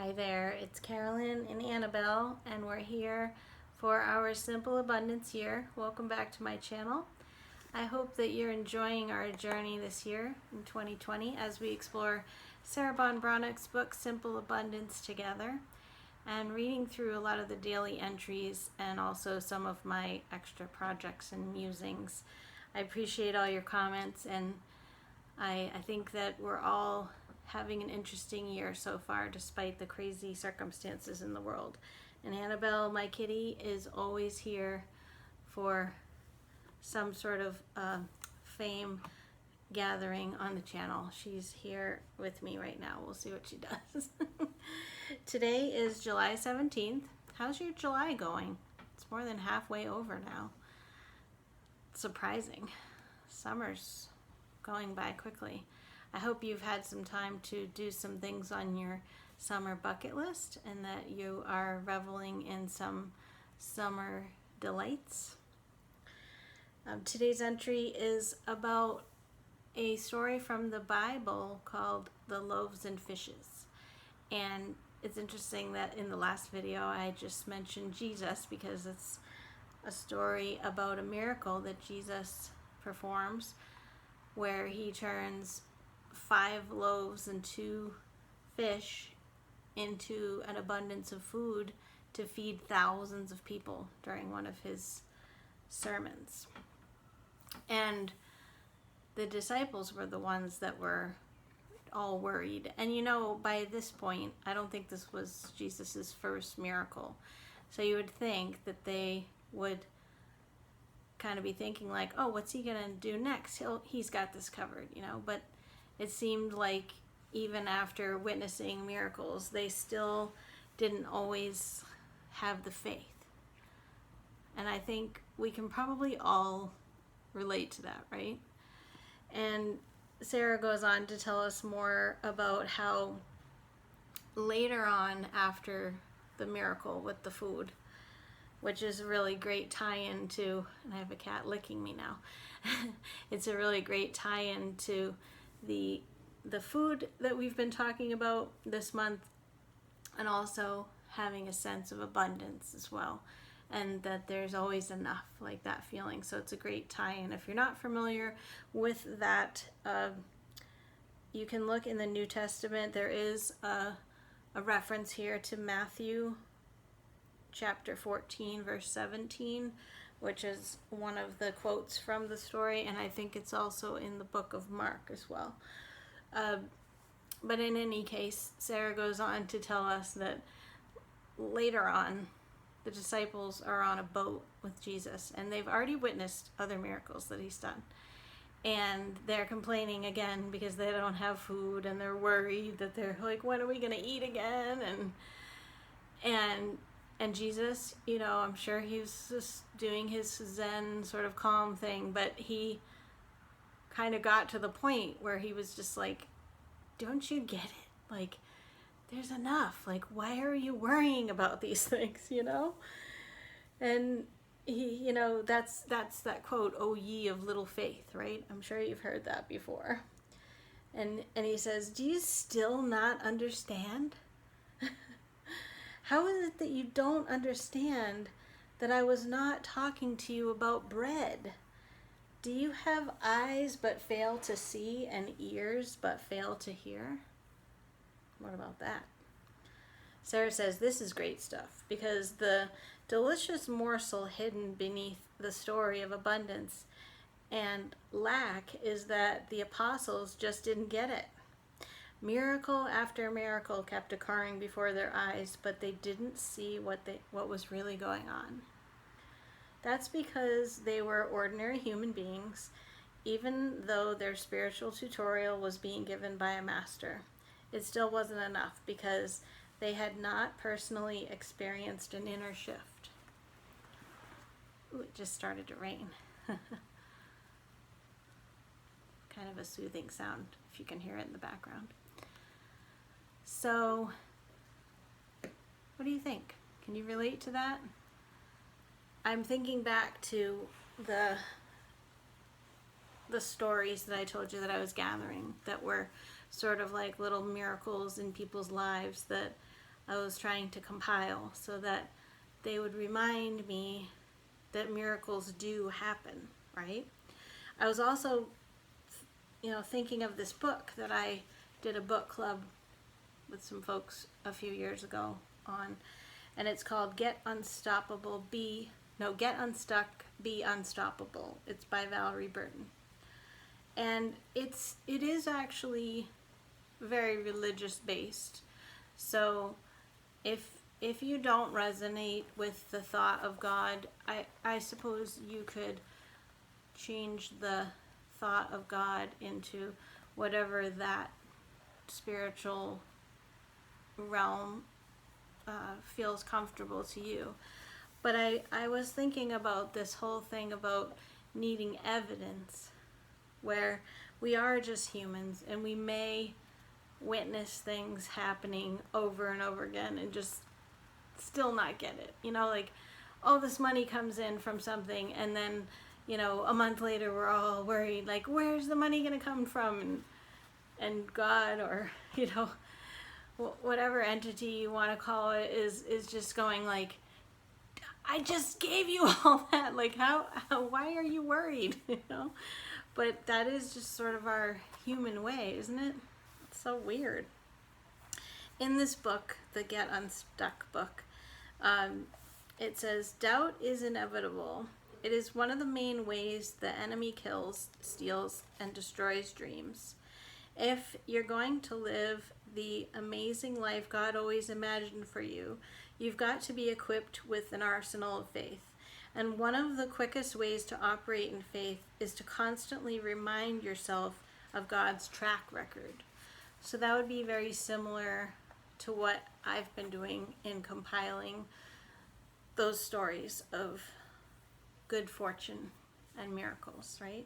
Hi there, it's Carolyn and Annabelle, and we're here for our Simple Abundance year. Welcome back to my channel. I hope that you're enjoying our journey this year in 2020 as we explore Sarah Ban Beathnach's book Simple Abundance together and reading through a lot of the daily entries and also some of my extra projects and musings. I appreciate all your comments, and I think that we're all having an interesting year so far despite the crazy circumstances in the world. And Annabelle, my kitty, is always here for some sort of fame gathering on the channel. She's here with me right now. We'll see what she does. Today is July 17th. How's your July going? It's more than halfway over now. Surprising. Summer's going by quickly. I hope you've had some time to do some things on your summer bucket list and that you are reveling in some summer delights. Today's entry is about a story from the Bible called the Loaves and Fishes. And it's interesting that in the last video I just mentioned Jesus because it's a story about a miracle that Jesus performs where he turns 5 loaves and 2 fish into an abundance of food to feed thousands of people during one of his sermons. And the disciples were the ones that were all worried. And you know, by this point, I don't think this was Jesus's first miracle. So you would think that they would kind of be thinking like, oh, what's he gonna do next? He's got this covered, you know. But it seemed like even after witnessing miracles, they still didn't always have the faith. And I think we can probably all relate to that, right? And Sarah goes on to tell us more about how later on after the miracle with the food, which is a really great tie-in to, and I have a cat licking me now, it's a really great tie-in to the food that we've been talking about this month, and also having a sense of abundance as well, and that there's always enough, like that feeling. So it's a great tie-in. If you're not familiar with that, you can look in the New Testament. There is a reference here to Matthew chapter 14 verse 17, which is one of the quotes from the story, and I think it's also in the book of Mark as well. But in any case, Sarah goes on to tell us that later on, the disciples are on a boat with Jesus, and they've already witnessed other miracles that he's done. And they're complaining again because they don't have food, and they're worried that they're like, when are we going to eat again? And Jesus, you know, I'm sure he's just doing his Zen sort of calm thing, but he kind of got to the point where he was just like, don't you get it? Like, there's enough. Like, why are you worrying about these things, you know? And he, you know, that's that quote, "O ye of little faith," right? I'm sure you've heard that before. And he says, do you still not understand? How is it that you don't understand that I was not talking to you about bread? Do you have eyes but fail to see and ears but fail to hear? What about that? Sarah says this is great stuff because the delicious morsel hidden beneath the story of abundance and lack is that the apostles just didn't get it. Miracle after miracle kept occurring before their eyes, but they didn't see what was really going on. That's because they were ordinary human beings, even though their spiritual tutorial was being given by a master. It still wasn't enough because they had not personally experienced an inner shift. Ooh, it just started to rain. Kind of a soothing sound if you can hear it in the background. So, what do you think? Can you relate to that? I'm thinking back to the stories that I told you that I was gathering that were sort of like little miracles in people's lives that I was trying to compile so that they would remind me that miracles do happen, right? I was also, thinking of this book that I did a book club with some folks a few years ago on, and it's called Get Unstuck, Be Unstoppable. It's by Valerie Burton. And it is actually very religious based. So if you don't resonate with the thought of God, I suppose you could change the thought of God into whatever that spiritual realm feels comfortable to you. But I was thinking about this whole thing about needing evidence, where we are just humans and we may witness things happening over and over again and just still not get it. Like, oh, this money comes in from something, and then, a month later we're all worried, like, where's the money going to come from? And God, or, whatever entity you want to call it, is just going like, I just gave you all that. Like, how why are you worried? But that is just sort of our human way, isn't it? It's so weird. In this book, the Get Unstuck book, it says, doubt is inevitable. It is one of the main ways the enemy kills, steals, and destroys dreams. If you're going to live the amazing life God always imagined for you, you've got to be equipped with an arsenal of faith. And one of the quickest ways to operate in faith is to constantly remind yourself of God's track record. So that would be very similar to what I've been doing in compiling those stories of good fortune and miracles, right?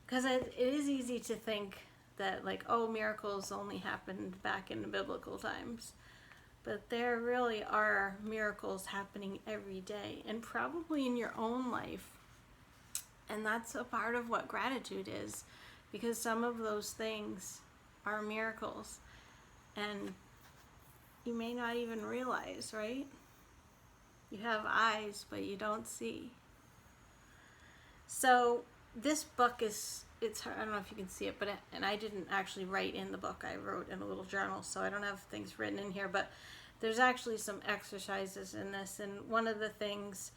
Because it is easy to think that, like, oh, miracles only happened back in the biblical times. But there really are miracles happening every day, and probably in your own life. And that's a part of what gratitude is, because some of those things are miracles, and you may not even realize, right? You have eyes, but you don't see. So this book it's hard, I don't know if you can see it, and I didn't actually write in the book. I wrote in a little journal, so I don't have things written in here, but there's actually some exercises in this. And one of the things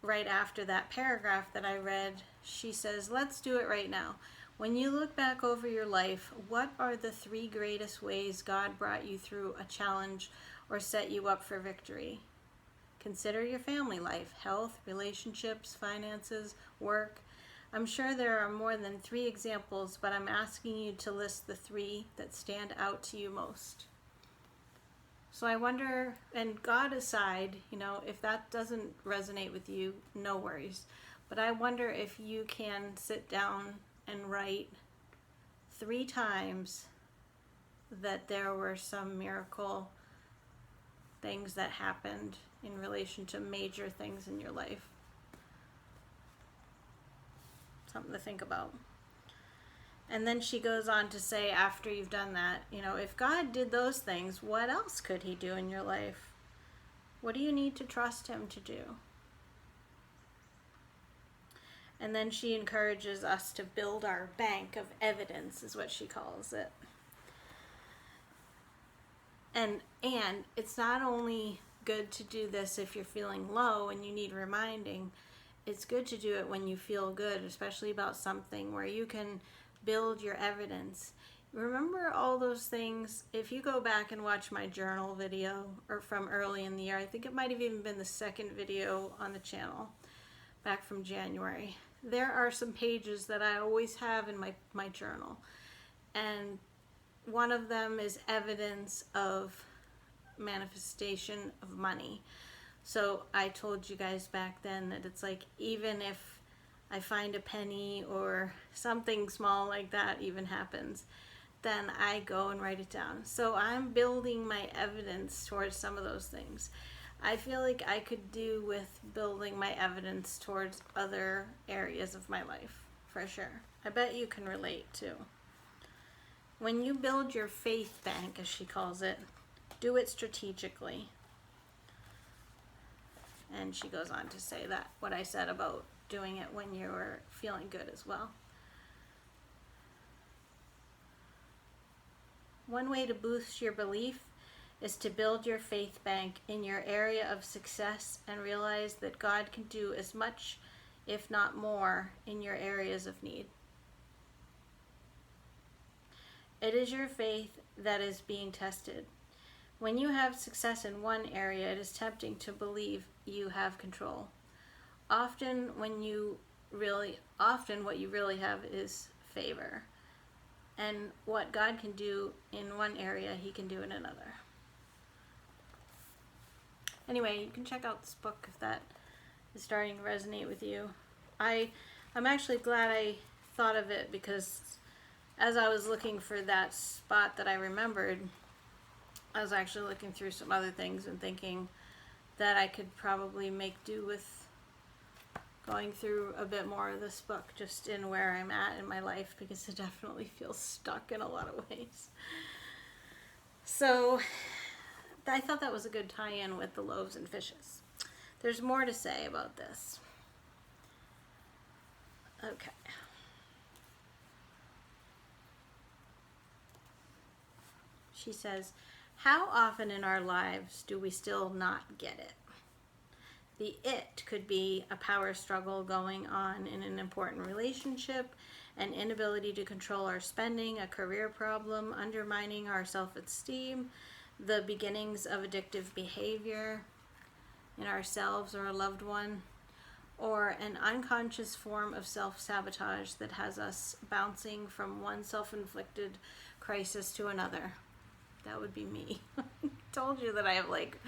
right after that paragraph that I read, she says, let's do it right now. When you look back over your life, what are the 3 greatest ways God brought you through a challenge or set you up for victory? Consider your family life, health, relationships, finances, work. I'm sure there are more than 3 examples, but I'm asking you to list the 3 that stand out to you most. So I wonder, and God aside, if that doesn't resonate with you, no worries. But I wonder if you can sit down and write 3 times that there were some miracle things that happened in relation to major things in your life. Something to think about. And then she goes on to say, after you've done that, if God did those things, what else could he do in your life? What do you need to trust him to do? And then she encourages us to build our bank of evidence, is what she calls it. And it's not only good to do this if you're feeling low and you need reminding. It's good to do it when you feel good, especially about something where you can build your evidence. Remember all those things. If you go back and watch my journal video or from early in the year, I think it might have even been the second video on the channel back from January. There are some pages that I always have in my journal, and one of them is evidence of manifestation of money. So I told you guys back then that it's like, even if I find a penny or something small like that even happens, then I go and write it down. So I'm building my evidence towards some of those things. I feel like I could do with building my evidence towards other areas of my life, for sure. I bet you can relate too. When you build your faith bank, as she calls it, Do it strategically. And she goes on to say that what I said about doing it when you're feeling good as well. One way to boost your belief is to build your faith bank in your area of success and realize that God can do as much, if not more, in your areas of need. It is your faith that is being tested. When you have success in one area, it is tempting to believe you have control. Often what you really have is favor. And what God can do in one area, he can do in another. Anyway, you can check out this book if that is starting to resonate with you. I'm actually glad I thought of it, because as I was looking for that spot that I remembered, I was actually looking through some other things and thinking that I could probably make do with going through a bit more of this book, just in where I'm at in my life, because it definitely feels stuck in a lot of ways. So I thought that was a good tie-in with the Loaves and Fishes. There's more to say about this. Okay. She says, how often in our lives do we still not get it? The it could be a power struggle going on in an important relationship, an inability to control our spending, a career problem undermining our self-esteem, the beginnings of addictive behavior in ourselves or a loved one, or an unconscious form of self-sabotage that has us bouncing from one self-inflicted crisis to another. That would be me. I told you that I have like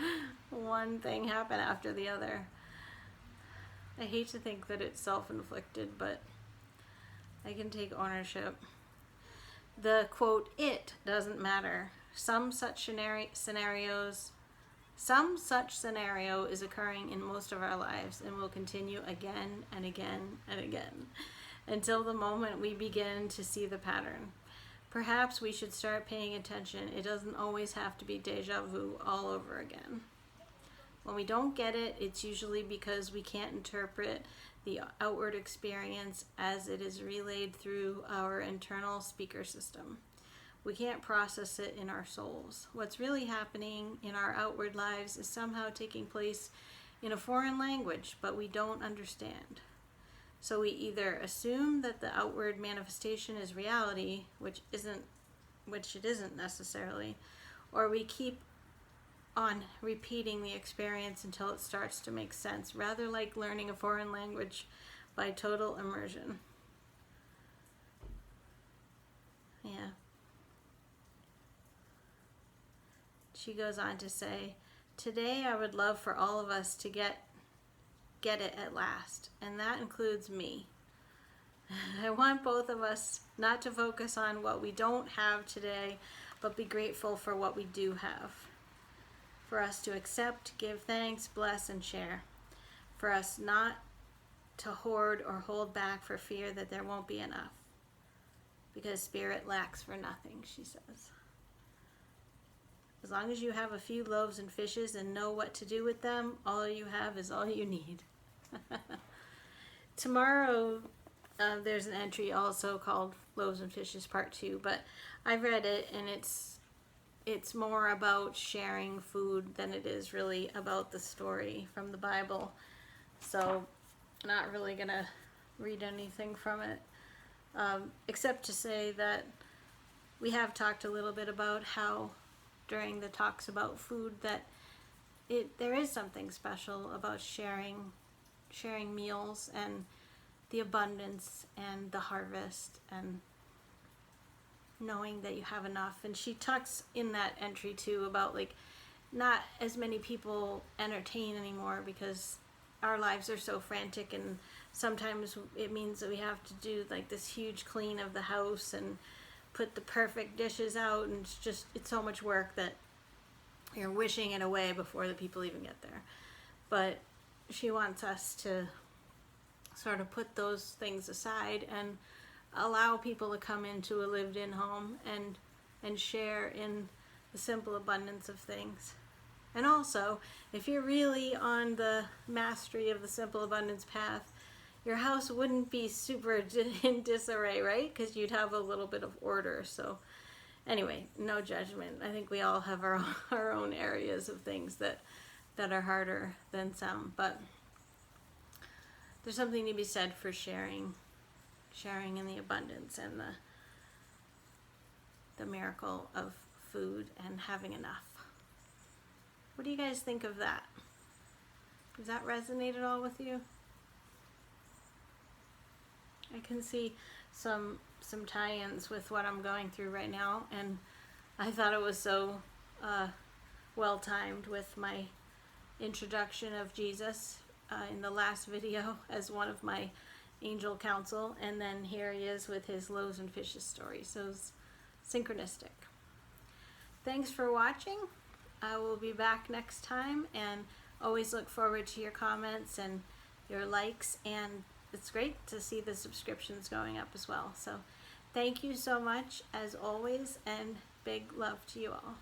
one thing happen after the other. I hate to think that it's self-inflicted, but I can take ownership. The quote, it doesn't matter. Some such scenario is occurring in most of our lives and will continue again and again and again until the moment we begin to see the pattern. Perhaps we should start paying attention. It doesn't always have to be deja vu all over again. When we don't get it, it's usually because we can't interpret the outward experience as it is relayed through our internal speaker system. We can't process it in our souls. What's really happening in our outward lives is somehow taking place in a foreign language, but we don't understand. So we either assume that the outward manifestation is reality, which it isn't necessarily, or we keep on repeating the experience until it starts to make sense, rather like learning a foreign language by total immersion. Yeah. She goes on to say, today I would love for all of us to get it at last, and that includes me. I want both of us not to focus on what we don't have today, but be grateful for what we do have. For us to accept, give thanks, bless, and share. For us not to hoard or hold back for fear that there won't be enough. Because spirit lacks for nothing, she says. As long as you have a few loaves and fishes and know what to do with them, all you have is all you need. Tomorrow, there's an entry also called Loaves and Fishes Part 2, but I read it, and it's more about sharing food than it is really about the story from the Bible. So I'm not really going to read anything from it, except to say that we have talked a little bit about how during the talks about food that there is something special about sharing meals and the abundance and the harvest and knowing that you have enough. And she talks in that entry too about like not as many people entertain anymore because our lives are so frantic, and sometimes it means that we have to do like this huge clean of the house and put the perfect dishes out, and it's so much work that you're wishing it away before the people even get there. But she wants us to sort of put those things aside and allow people to come into a lived-in home and share in the simple abundance of things. And also, if you're really on the mastery of the simple abundance path, your house wouldn't be super in disarray, right? Because you'd have a little bit of order. So anyway, no judgment. I think we all have our own areas of things that are harder than some. But there's something to be said for sharing in the abundance and the miracle of food and having enough. What do you guys think of that? Does that resonate at all with you? I can see some tie-ins with what I'm going through right now, and I thought it was so well timed with my introduction of Jesus in the last video as one of my angel counsel, and then here he is with his Loaves and Fishes story. So it's synchronistic. Thanks for watching. I will be back next time, and always look forward to your comments and your likes, and it's great to see the subscriptions going up as well. So thank you so much as always, and big love to you all.